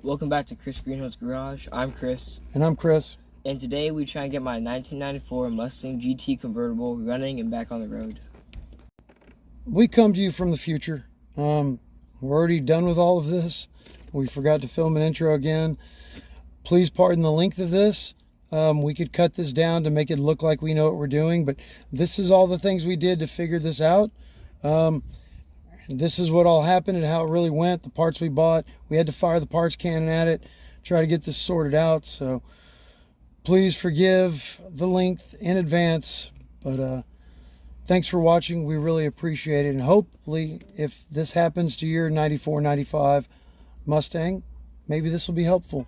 Welcome back to Chris Greenhill's Garage. I'm Chris. And I'm Chris. And today we try and get my 1994 Mustang GT convertible running and back on the road. We come to you from the future. We're already done with all of this. We forgot to film an intro again. Please pardon the length of this. We could cut this down to make it look like we know what we're doing, but this is all the things we did to figure this out. This is what all happened and how it really went. The parts we bought, we had to fire the parts cannon at it, try to get this sorted out. So please forgive the length in advance, but thanks for watching. We really appreciate it. And hopefully if this happens to your 94, 95 Mustang, maybe this will be helpful.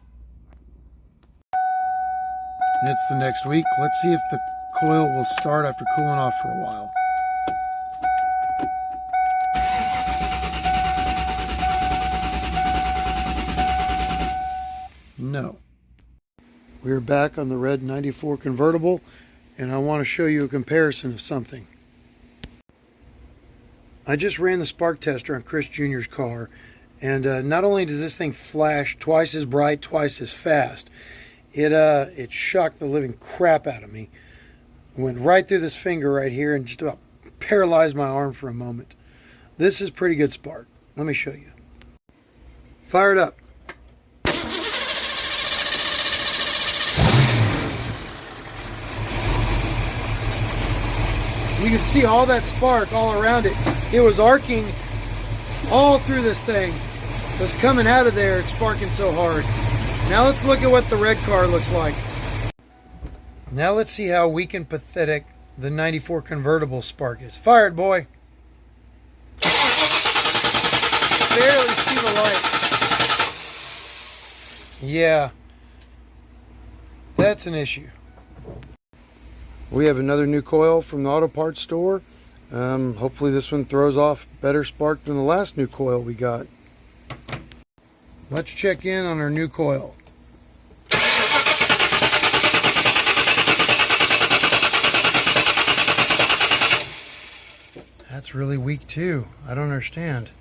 It's the next week. Let's see if the coil will start after cooling off for a while. No. We're back on the red 94 convertible, and I want to show you a comparison of something. I just ran the spark tester on Chris Jr.'s car, and not only does this thing flash twice as bright, twice as fast, it shocked the living crap out of me. It went right through this finger right here and just about paralyzed my arm for a moment. This is pretty good spark. Let me show you. Fire it up. You can see all that spark all around it. It was arcing all through this thing. It was coming out of there. It's sparking so hard. Now let's look at what the red car looks like. Now let's see how weak and pathetic the 94 convertible spark is. Fire it, boy. Barely see the light. Yeah, that's an issue. We have another new coil from the auto parts store. Hopefully this one throws off better spark than the last new coil we got. Let's check in on our new coil. That's really weak too. I don't understand.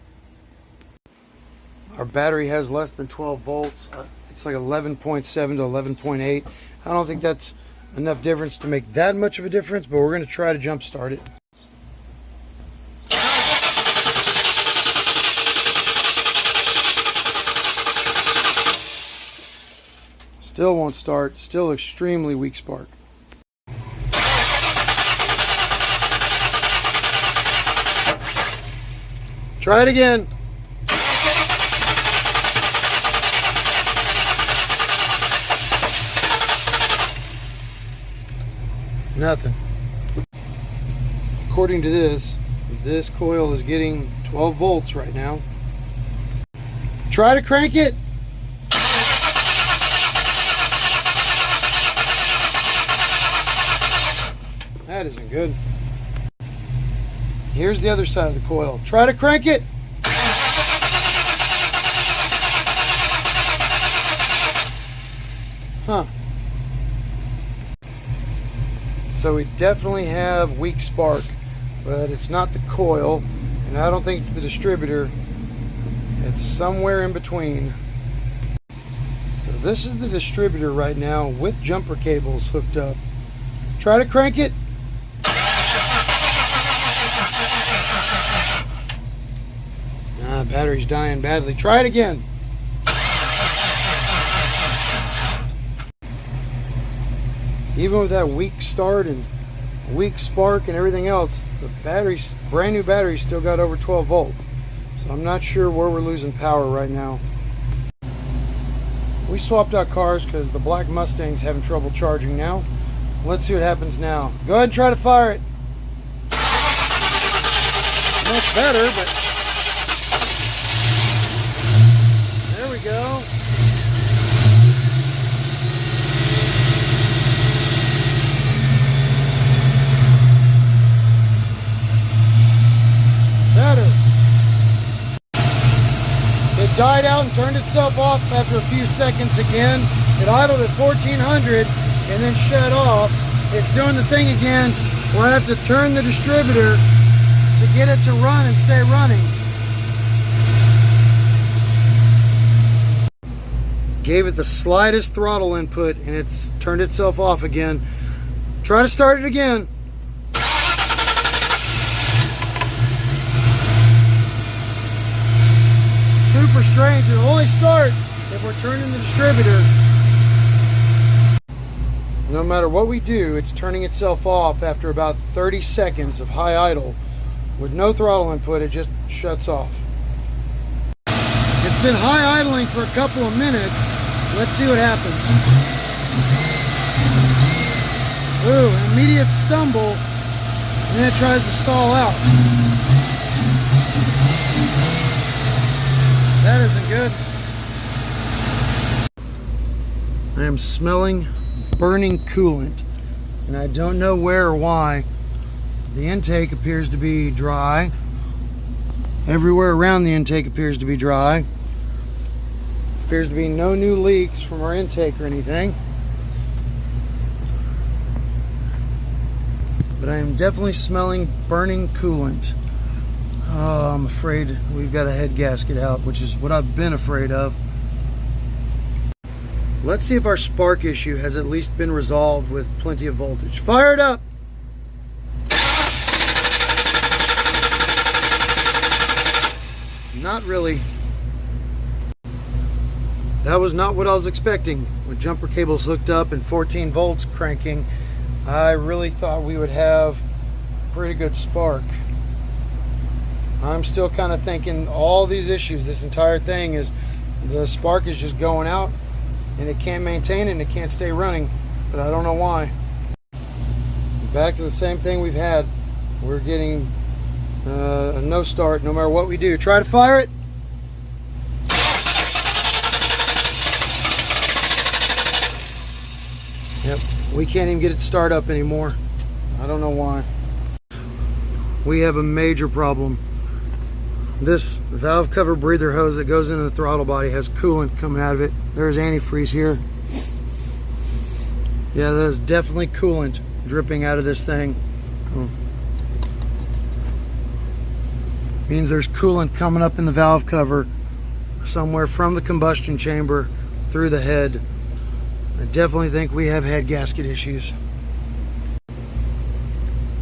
Our battery has less than 12 volts. It's like 11.7 to 11.8. I don't think that's enough difference to make that much of a difference, but we're going to try to jump start it. Still won't start. Still extremely weak spark. Try it again. Nothing. According to this coil is getting 12 volts right now. Try to crank it. That isn't good. Here's the other side of the coil. Try to crank it. Huh. So we definitely have weak spark, but it's not the coil, and I don't think it's the distributor. It's somewhere in between. So this is the distributor right now with jumper cables hooked up. Try to crank it. Battery's dying badly. Try it again. Even with that weak start and weak spark and everything else, the battery's brand new battery still got over 12 volts. So I'm not sure where we're losing power right now. We swapped out cars because the black Mustang's having trouble charging now. Let's see what happens now. Go ahead and try to fire it. Much better, but there we go. Better. It died out and turned itself off after a few seconds again. It idled at 1400 and then shut off. It's doing the thing again. We'll have to turn the distributor to get it to run and stay running. gave it the slightest throttle input and it's turned itself off again. Try to start it again. Super strange. It'll only start if we're turning the distributor. No matter what we do, it's turning itself off after about 30 seconds of high idle. With no throttle input, it just shuts off. It's been high idling for a couple of minutes. Let's see what happens. Ooh, an immediate stumble, and then it tries to stall out. That isn't good. I am smelling burning coolant, and I don't know where or why. The intake appears to be dry. Everywhere around the intake appears to be dry. Appears to be no new leaks from our intake or anything. But I am definitely smelling burning coolant. Oh, I'm afraid we've got a head gasket out, which is what I've been afraid of. Let's see if our spark issue has at least been resolved with plenty of voltage. Fire it up! Not really. That was not what I was expecting. With jumper cables hooked up and 14 volts cranking, I really thought we would have pretty good spark. I'm still kind of thinking all these issues, this entire thing is the spark is just going out and it can't maintain it and it can't stay running, but I don't know why. Back to the same thing we've had. We're getting a no start no matter what we do. Try to fire it. Yep, we can't even get it to start up anymore. I don't know why. We have a major problem. This valve cover breather hose that goes into the throttle body has coolant coming out of it. There's antifreeze here. Yeah, there's definitely coolant dripping out of this thing. Means there's coolant coming up in the valve cover somewhere from the combustion chamber through the head. I definitely think we have head gasket issues.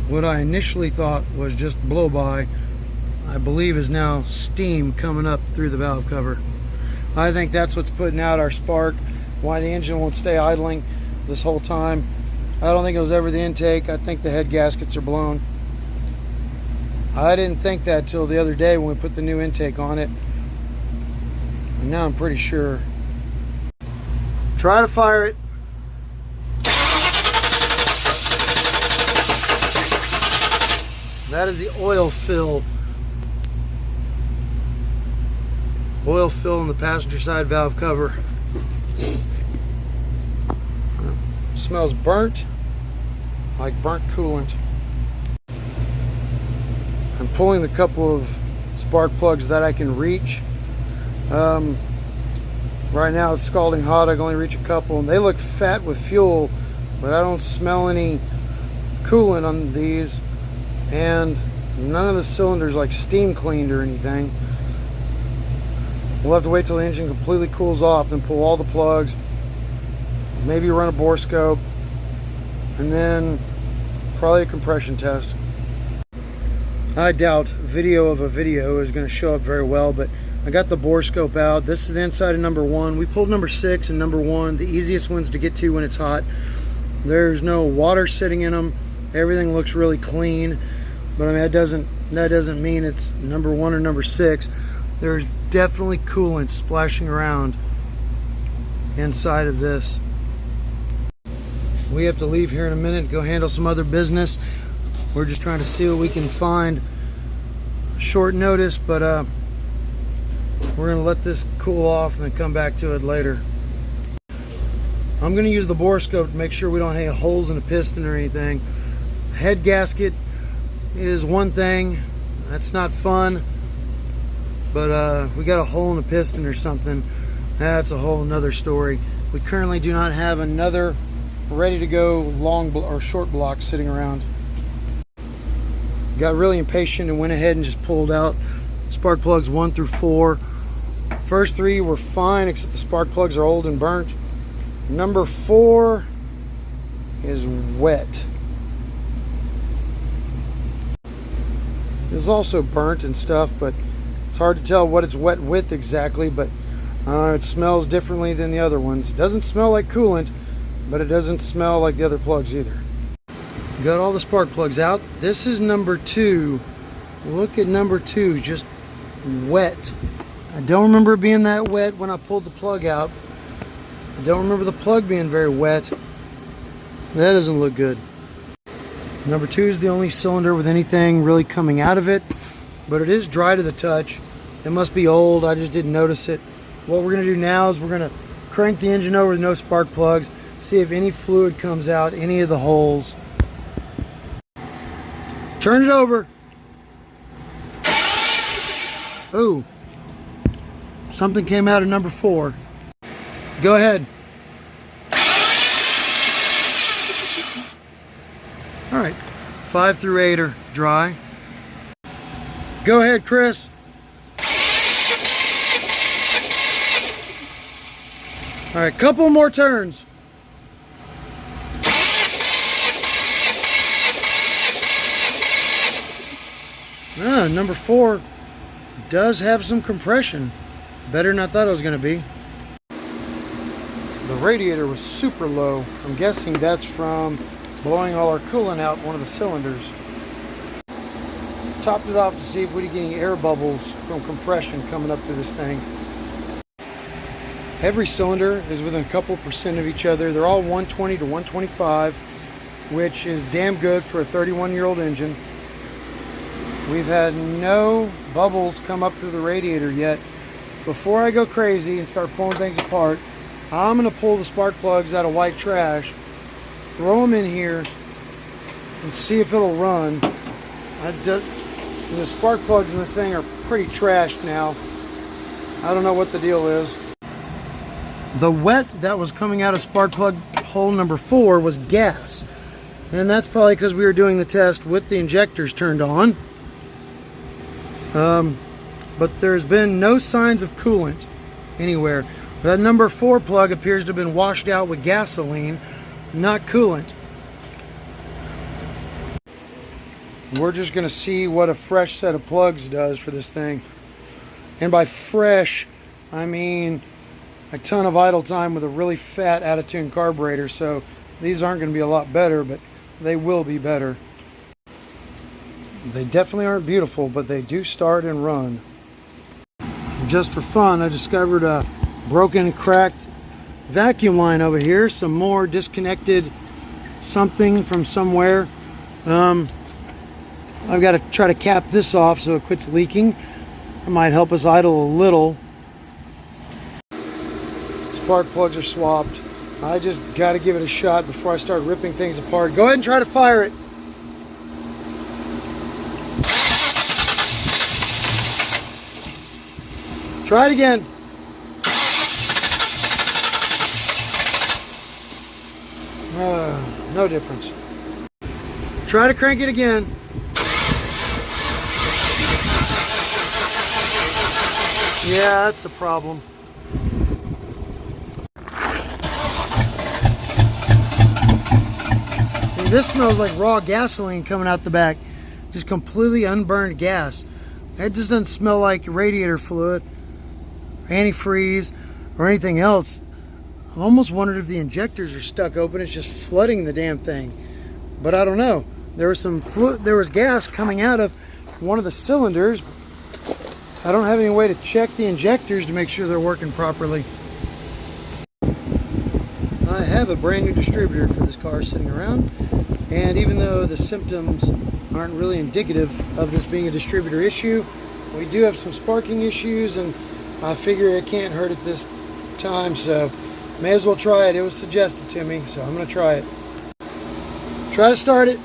What I initially thought was just blow by, I believe is now steam coming up through the valve cover. I think that's what's putting out our spark, why the engine won't stay idling this whole time. I don't think it was ever the intake. I think the head gaskets are blown. I didn't think that till the other day when we put the new intake on it. And now I'm pretty sure. Try to fire it. That is the oil fill. Oil fill in the passenger side valve cover. Smells burnt, like burnt coolant. I'm pulling a couple of spark plugs that I can reach. Right now it's scalding hot. I can only reach a couple, and they look fat with fuel, but I don't smell any coolant on these, and none of the cylinders like steam cleaned or anything. We'll have to wait till the engine completely cools off, then pull all the plugs, maybe run a bore scope, and then probably a compression test. I doubt video of a video is going to show up very well, but I got the bore scope out. This is the inside of number 1. We pulled number 6 and number 1, the easiest ones to get to when it's hot. There's no water sitting in them. Everything looks really clean, but I mean that doesn't mean it's number 1 or number 6. There's definitely coolant splashing around inside of this. We have to leave here in a minute, go handle some other business. We're just trying to see what we can find. Short notice, but we're going to let this cool off and then come back to it later. I'm going to use the bore scope to make sure we don't have holes in the piston or anything. Head gasket is one thing. That's not fun. But if we got a hole in the piston or something, that's a whole nother story. We currently do not have another ready to go long or short block sitting around. Got really impatient and went ahead and just pulled out spark plugs 1 through 4 First 3 were fine, except the spark plugs are old and burnt. Number 4 is wet. It's also burnt and stuff, but it's hard to tell what it's wet with exactly, but it smells differently than the other ones. It doesn't smell like coolant, but it doesn't smell like the other plugs either. Got all the spark plugs out. This is number 2. Look at number 2, just wet. I don't remember it being that wet when I pulled the plug out. I don't remember the plug being very wet. That doesn't look good. Number 2 is the only cylinder with anything really coming out of it, but it is dry to the touch. It must be old, I just didn't notice it. What we're gonna do now is we're gonna crank the engine over with no spark plugs, see if any fluid comes out, any of the holes. Turn it over. Ooh, something came out of number 4. Go ahead. All right, 5 through 8 are dry. Go ahead, Chris. All right, couple more turns. Number 4 does have some compression. Better than I thought it was going to be. The radiator was super low. I'm guessing that's from blowing all our coolant out one of the cylinders. Topped it off to see if we could get any air bubbles from compression coming up through this thing. Every cylinder is within a couple percent of each other. They're all 120 to 125, which is damn good for a 31-year-old engine. We've had no bubbles come up through the radiator yet. Before I go crazy and start pulling things apart, I'm going to pull the spark plugs out of white trash, throw them in here, and see if it'll run. The spark plugs in this thing are pretty trashed now. I don't know what the deal is. The wet that was coming out of spark plug hole number 4 was gas. And that's probably because we were doing the test with the injectors turned on. But there's been no signs of coolant anywhere. That number 4 plug appears to have been washed out with gasoline, not coolant. We're just going to see what a fresh set of plugs does for this thing. And by fresh, I mean a ton of idle time with a really fat out-of-tune carburetor. So these aren't going to be a lot better, but they will be better. They definitely aren't beautiful, but they do start and run. Just for fun, I discovered a broken and cracked vacuum line over here. Some more disconnected something from somewhere. I've got to try to cap this off so it quits leaking. It might help us idle a little. Spark plugs are swapped. I just got to give it a shot before I start ripping things apart. Go ahead and try to fire it. Try it again. No difference. Try to crank it again. Yeah, that's the problem. And this smells like raw gasoline coming out the back. Just completely unburned gas. It just doesn't smell like radiator fluid, antifreeze, or anything else. I've almost wondered if the injectors are stuck open. It's just flooding the damn thing. But I don't know. There was gas coming out of one of the cylinders. I don't have any way to check the injectors to make sure they're working properly. I have a brand new distributor for this car sitting around, and even though the symptoms aren't really indicative of this being a distributor issue, we do have some sparking issues, and I figure it can't hurt at this time, so may as well try it. It was suggested to me, so I'm going to try it. Try to start it.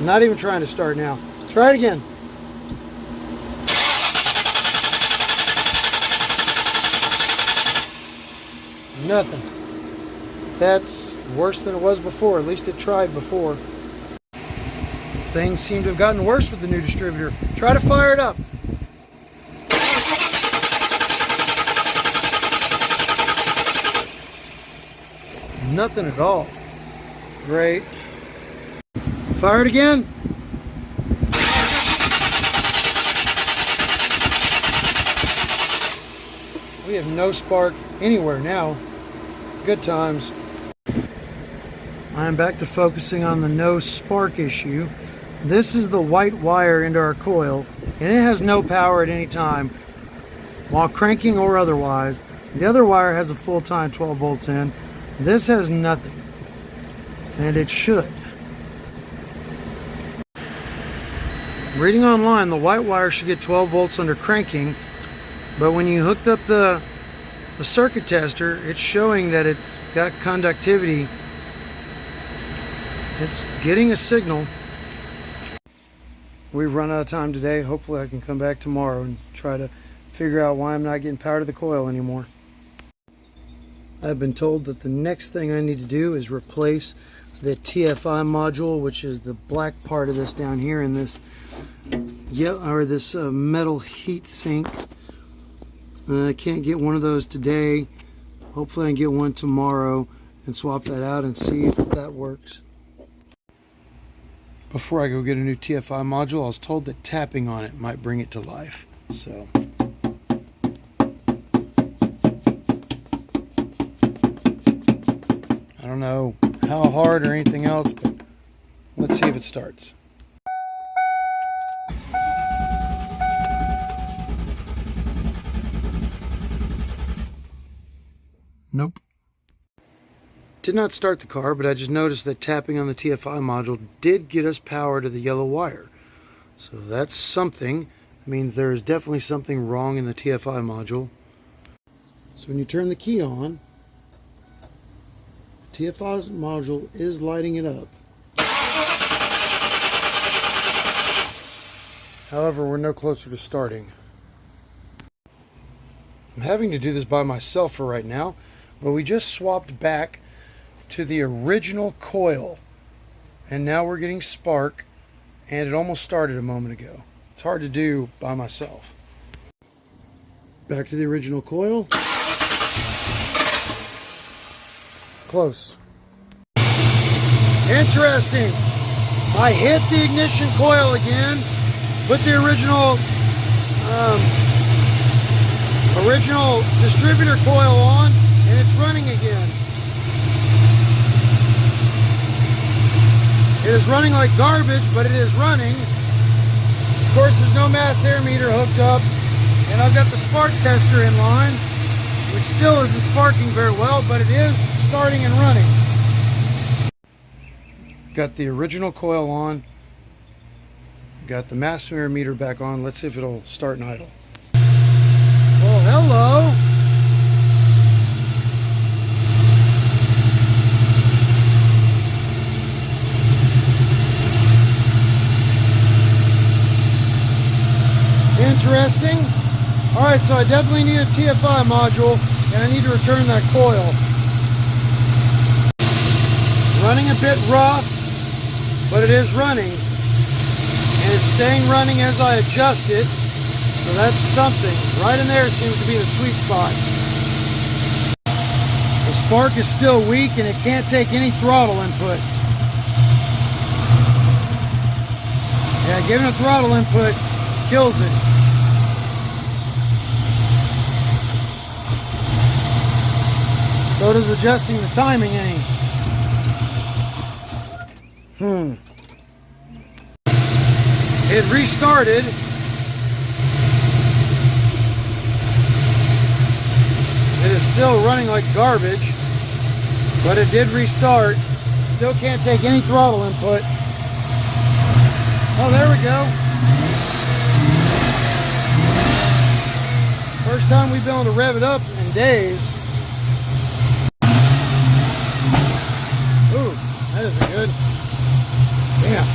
Not even trying to start now. Try it again. Nothing. That's worse than it was before. At least it tried before. Things seem to have gotten worse with the new distributor. Try to fire it up. Nothing at all. Great. Fire it again. We have no spark anywhere now. Good times. I'm back to focusing on the no spark issue. This is the white wire into our coil, and it has no power at any time while cranking or otherwise. The other wire has a full-time 12 volts in. This has nothing, and it should. Reading online, the white wire should get 12 volts under cranking, but when you hooked up the circuit tester, it's showing that it's got conductivity. It's getting a signal. We've run out of time today. Hopefully I can come back tomorrow and try to figure out why I'm not getting power to the coil anymore. I've been told that the next thing I need to do is replace the TFI module, which is the black part of this down here in this metal heat sink. I can't get one of those today. Hopefully I can get one tomorrow and swap that out and see if that works. Before I go get a new TFI module, I was told that tapping on it might bring it to life. So I don't know how hard or anything else, but let's see if it starts. Nope. Did not start the car, but I just noticed that tapping on the TFI module did get us power to the yellow wire. So that's something. That means there is definitely something wrong in the TFI module. So when you turn the key on, the TFI module is lighting it up. However, we're no closer to starting. I'm having to do this by myself for right now, but we just swapped back to the original coil, and now we're getting spark, and it almost started a moment ago. It's hard to do by myself. Back to the original coil. Close. Interesting. I hit the ignition coil again, put the original distributor coil on, and it's running again. It is running like garbage, but it is running. Of course, there's no mass air meter hooked up, and I've got the spark tester in line, which still isn't sparking very well, but it is starting and running. Got the original coil on, got the mass air meter back on. Let's see if it'll start and idle. Well, hello. Interesting. Alright, so I definitely need a TFI module, and I need to return that coil. Running a bit rough, but it is running. And it's staying running as I adjust it, so that's something. Right in there seems to be the sweet spot. The spark is still weak, and it can't take any throttle input. Yeah, giving a throttle input kills it. So does adjusting the timing any. It restarted. It is still running like garbage, but it did restart. Still can't take any throttle input. Oh, there we go. First time we've been able to rev it up in days. Ooh, that isn't good. Damn.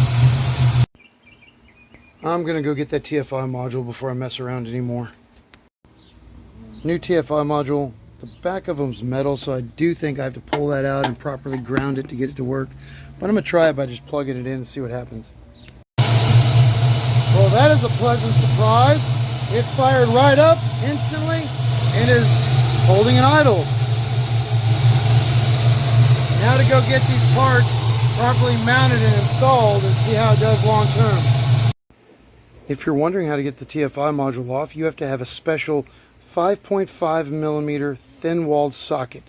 I'm gonna go get that TFI module before I mess around anymore. New TFI module. The back of them's metal, so I do think I have to pull that out and properly ground it to get it to work. But I'm gonna try it by just plugging it in and see what happens. Well, that is a pleasant surprise. It fired right up instantly and is holding an idle. Now to go get these parts properly mounted and installed and see how it does long term. If you're wondering how to get the TFI module off, you have to have a special 5.5 millimeter thin-walled socket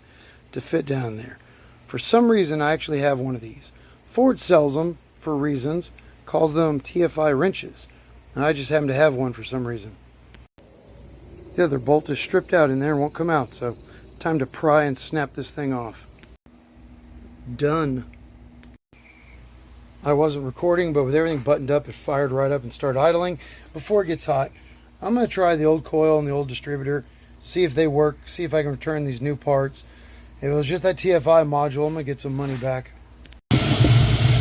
to fit down there. For some reason, I actually have one of these. Ford sells them for reasons, calls them TFI wrenches, and I just happen to have one for some reason. The other bolt is stripped out in there and won't come out, so time to pry and snap this thing off. Done. I wasn't recording, but with everything buttoned up, it fired right up and started idling. Before it gets hot, I'm going to try the old coil and the old distributor, see if they work, see if I can return these new parts. If it was just that TFI module, I'm going to get some money back.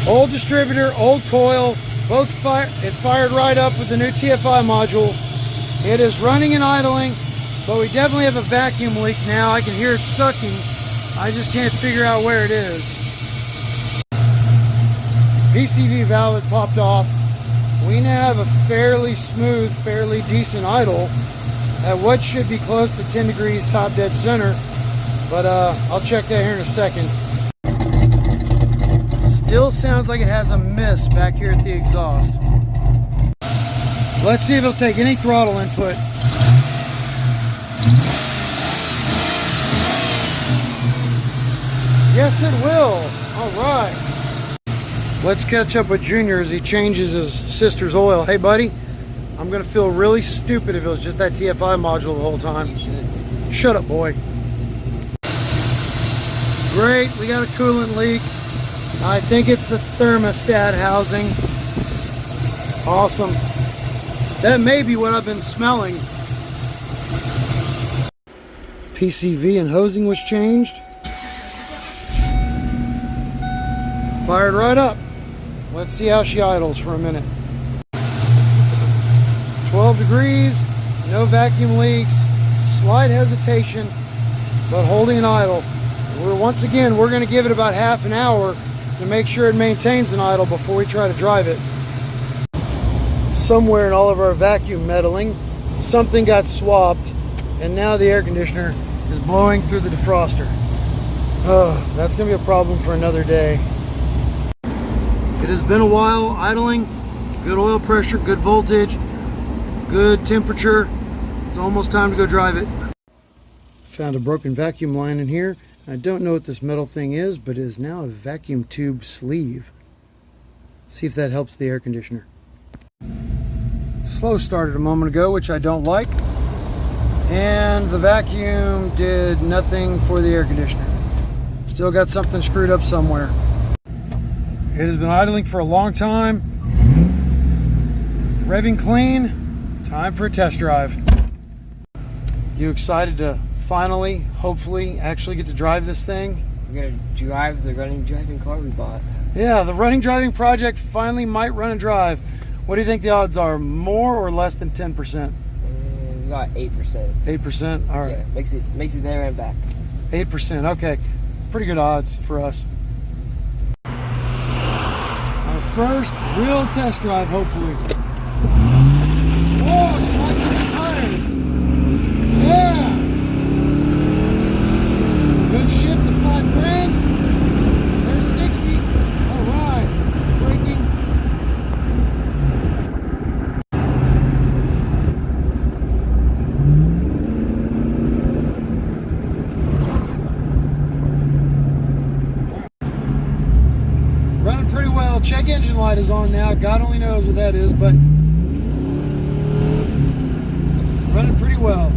Old distributor, old coil, both it fired right up with the new TFI module. It is running and idling, but we definitely have a vacuum leak now. I can hear it sucking. I just can't figure out where it is. PCV valve had popped off. We now have a fairly smooth, fairly decent idle at what should be close to 10 degrees top dead center, but I'll check that here in a second. Still sounds like it has a miss back here at the exhaust. Let's see if it'll take any throttle input. Yes, it will. All right. Let's catch up with Junior as he changes his sister's oil. Hey, buddy, I'm going to feel really stupid if it was just that TFI module the whole time. You should. Shut up, boy. Great, we got a coolant leak. I think it's the thermostat housing. Awesome. That may be what I've been smelling. PCV and hosing was changed. Fired right up. Let's see how she idles for a minute. 12 degrees, no vacuum leaks, slight hesitation, but holding an idle. Once again, we're going to give it about half an hour to make sure it maintains an idle before we try to drive it. Somewhere in all of our vacuum meddling, something got swapped, and now the air conditioner is blowing through the defroster. Oh, that's going to be a problem for another day. It has been a while idling, good oil pressure, good voltage, good temperature. It's almost time to go drive it. Found a broken vacuum line in here. I don't know what this metal thing is, but it is now a vacuum tube sleeve. See if that helps the air conditioner. Slow started a moment ago, which I don't like. And the vacuum did nothing for the air conditioner. Still got something screwed up somewhere. It has been idling for a long time. Revving clean. Time for a test drive. You excited to finally, hopefully, actually get to drive this thing? We're going to drive the running driving car we bought. Yeah, the running driving project finally might run and drive. What do you think the odds are? More or less than 10%? We got 8%. 8%? All right. Yeah, makes it there and back. 8%, okay. Pretty good odds for us. Our first real test drive, hopefully. Oh, she lights up the tires. Yeah! Good shift at $5,000. There's 60. All right. Braking. Running pretty well. Check engine light is on now. God only knows what that is, but running pretty well.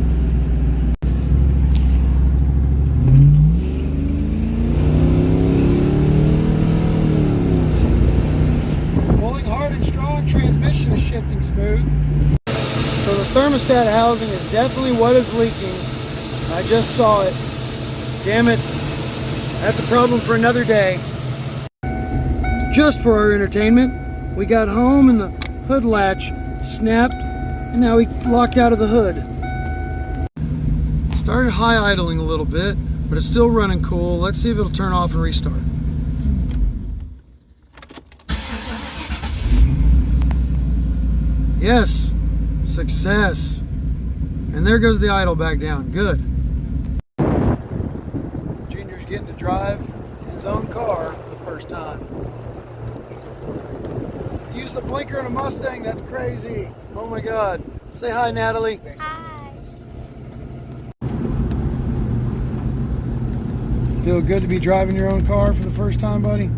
Pulling hard and strong, transmission is shifting smooth. So the thermostat housing is definitely what is leaking. I just saw it. Damn it. That's a problem for another day. Just for our entertainment, we got home and the hood latch snapped, and now we locked out of the hood. Started high idling a little bit, but it's still running cool. Let's see if it'll turn off and restart. Yes, success. And there goes the idle back down. Good. Junior's getting to drive his own car for the first time. Use the blinker in a Mustang, that's crazy. Oh my God. Say hi, Natalie. Hi. Feel good to be driving your own car for the first time, buddy?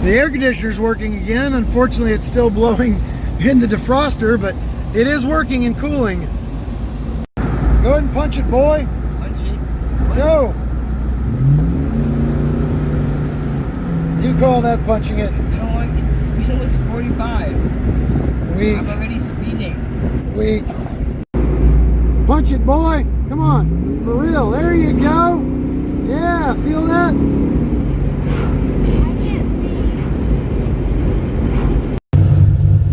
The air conditioner's working again. Unfortunately, it's still blowing in the defroster, but it is working and cooling. Go ahead and punch it, boy. Punch it. Go. You call that punching it. No, speed was 45. Weak. I'm already speeding. Weak. Punch it, boy. Come on. For real. There you go. Yeah, feel that? I can't see.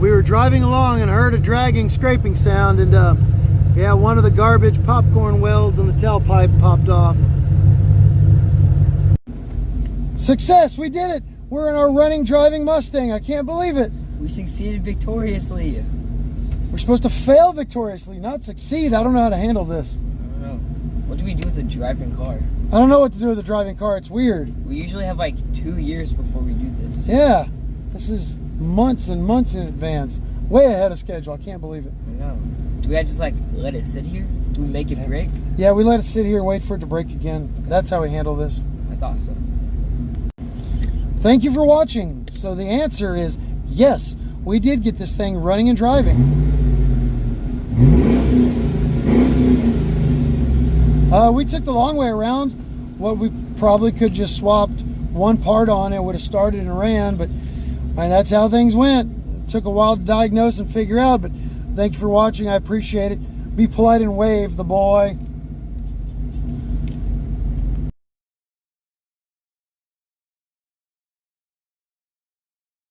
We were driving along and heard a dragging, scraping sound, and yeah, one of the garbage popcorn welds on the tailpipe popped off. Success! We did it! We're in our running, driving Mustang. I can't believe it. We succeeded victoriously. We're supposed to fail victoriously, not succeed. I don't know how to handle this. I don't know. What do we do with a driving car? I don't know what to do with a driving car. It's weird. We usually have like 2 years before we do this. Yeah, this is months and months in advance. Way ahead of schedule. I can't believe it. I know. Do we have to just like let it sit here? Do we make it break? Yeah, we let it sit here and wait for it to break again. That's how we handle this. I thought so. Thank you for watching. So the answer is yes, we did get this thing running and driving. We took the long way around. What we probably could just swapped one part on, it would have started and ran, but that's how things went. It took a while to diagnose and figure out, but thank you for watching. I appreciate it. Be polite and wave the boy.